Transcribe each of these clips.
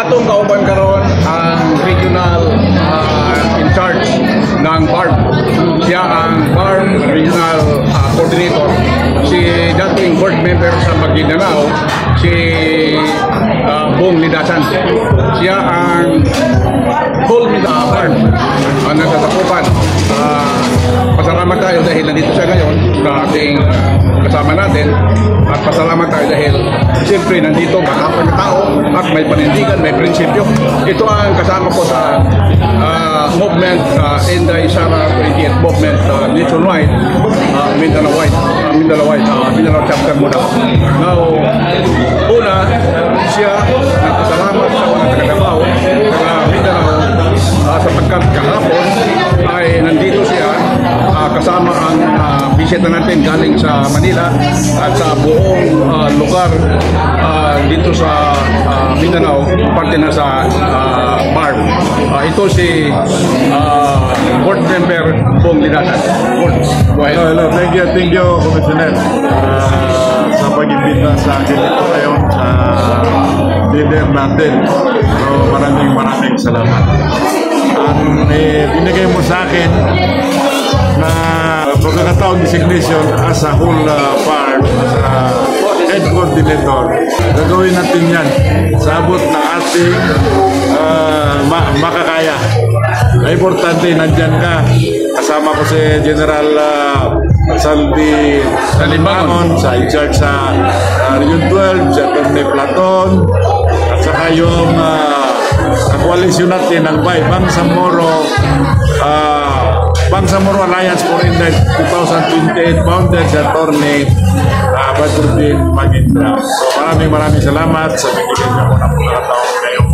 atong kauban karon ang regional in charge ng BARM. Siya ang BARM regional coordinator. Si dating board member sa Maguindanao, si Bong Lidasan. Siya ang full BARM ang nagtatakupan. Pasalamat tayo dahil nandito siya ngayon sa ating kasama natin, at pasalamat tayo dahil siyempre nandito makapag na tao at may panindigan, may prinsipyo. Ito ang kasama ko sa movement Inday Sara 28th movement nationwide, Mindanao chapter muna. Now, una siya nagpasalamat sa mga taga-Davao sa Mindanao sapagkat kahapon ay nandito siya kasama ang bisita natin galing sa Manila at sa buong lugar dito sa Mindanao, parte na sa BARM. Ito si board member Bong Lidasan. Hello, thank you, Commissioner, sa pag-imbita sa akin ito ngayon sa leader natin. So, maraming salamat. Ang binigay mo sa akin na pagkakataong designation as a whole BARM, as a head coordinator, gagawin natin yan sa abot na ating makakaya. Ay importante, nandyan ka. Kasama ko si General Saldi Salimangon sa in-charge sa Region 12, si Atty. Platon, at saka yung koalisyon natin ng Bangsamoro Alliance for Inday 2028 founder si Atty. Badruddin Maguindra. So maraming salamat sa binigyan niyo ko ng pagkakataon ngayong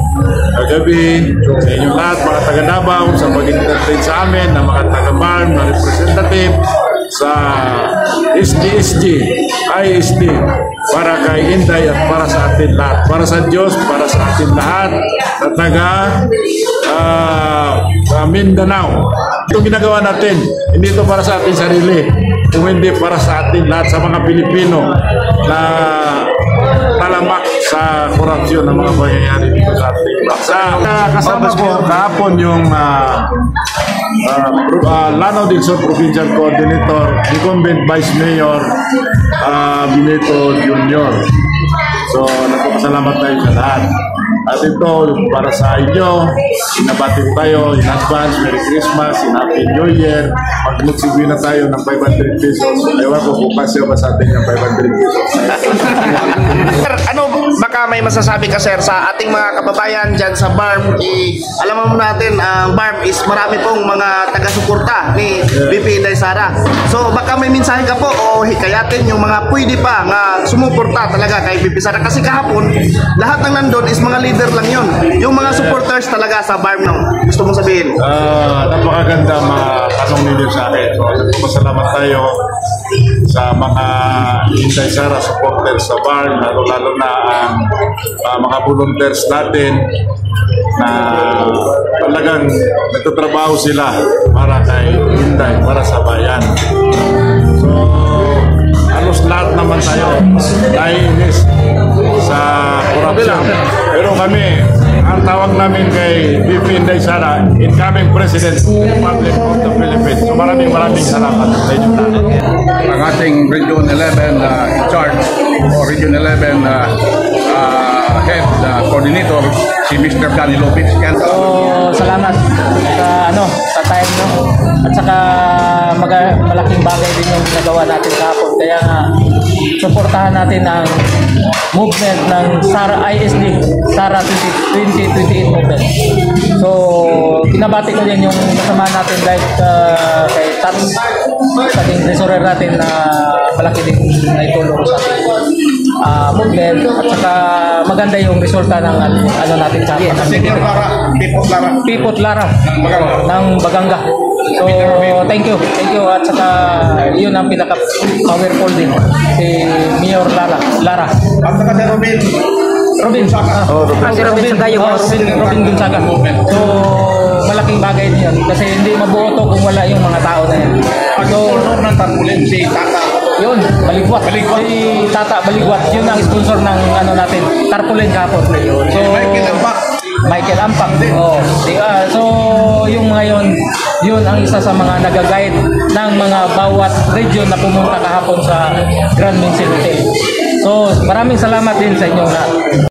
gabi sa inyong lahat, mga taga-Davao, sa pag-entertain sa amin, ng mga taga-BARM na representative sa SDSG, ISD, para kay Inday at para sa atin lahat, para sa Diyos, para sa atin lahat na taga Mindanao. Itong ginagawa natin, hindi ito para sa ating sarili, kung hindi para sa atin lahat, sa mga Pilipino na talamak sa korupsyon ng mga pangyayari dito sa ating bansa. Kasama ko kahapon yung Lanao del Sur Provincial Coordinator, Incumbent Vice Mayor Benito Jr. So, nagpapasalamat tayo sa lahat. At ito, para sa inyo, sinabati ko tayo in advance, Merry Christmas, in Happy New Year. Magmutsibin na tayo ng 500 pesos. Ewan ko kung pasyo ba sa atin yung 500 pesos. Sir, ano, baka may masasabi ka, sir, sa ating mga kababayan dyan sa BARM. Alam mo natin, ang BARM is marami pong mga taga-suporta ni VP Inday Sara. So, baka may mensahe ka po o hikayatin yung mga pwede pa nga sumuporta talaga kay VP Sara. Kasi kahapon, lahat ng nandun is mga leader lang yun. Yung mga supporters talaga sa BARM, no? Gusto mong sabihin? Napakaganda mga tanong ninyo sa akin. So, nagpapasalamat tayo sa mga Inday Sara supporters sa BARM, lalo na ang mga volunteers natin na talagang nagtatrabaho sila para kay Inday, para sa bayan. So, halos lahat naman tayo naiinis sa korupsyon. Pero kami, ang tawag namin kay VP Inday Sara, incoming President of the Republic of the Philippines. So maraming salamat sa inyo lahat. Ang ating Region 11 in charge o Region 11 head coordinator, si Mr. Danny Lopez. So, salamat sa time, no? At saka malaking bagay din yung ginagawa natin kahapon. Kaya nga, suportahan natin ang movement ng Sara ISD, Sara 2028 movement. So, pinabati ko din yung kasama natin like kay Tats, saging treasurer natin na malaki din na itulong sa ating movement. At saka maganda yung resulta ng natin sa Pipot Lara ng Baganga. So, thank you. At saka, yun ang pinaka-powerful din. Si Mayor Lara. At saka si Robin Gonzaga. So, malaking bagay din yan. Kasi hindi mabuoto kung wala yung mga tao na yan. So, ng tarpaulin, si Tata. Yun, Baligwat. Si Tata Baligwat. Yun ang sponsor ng natin, tarpaulin kahapon. So, Michael Ambak. Michael Ampang. Oh, so yung ngayon, yun ang isa sa mga nag-guide ng mga bawat region na pumunta kahapon sa Grand Mincel Hotel. So maraming salamat din sa inyo lahat.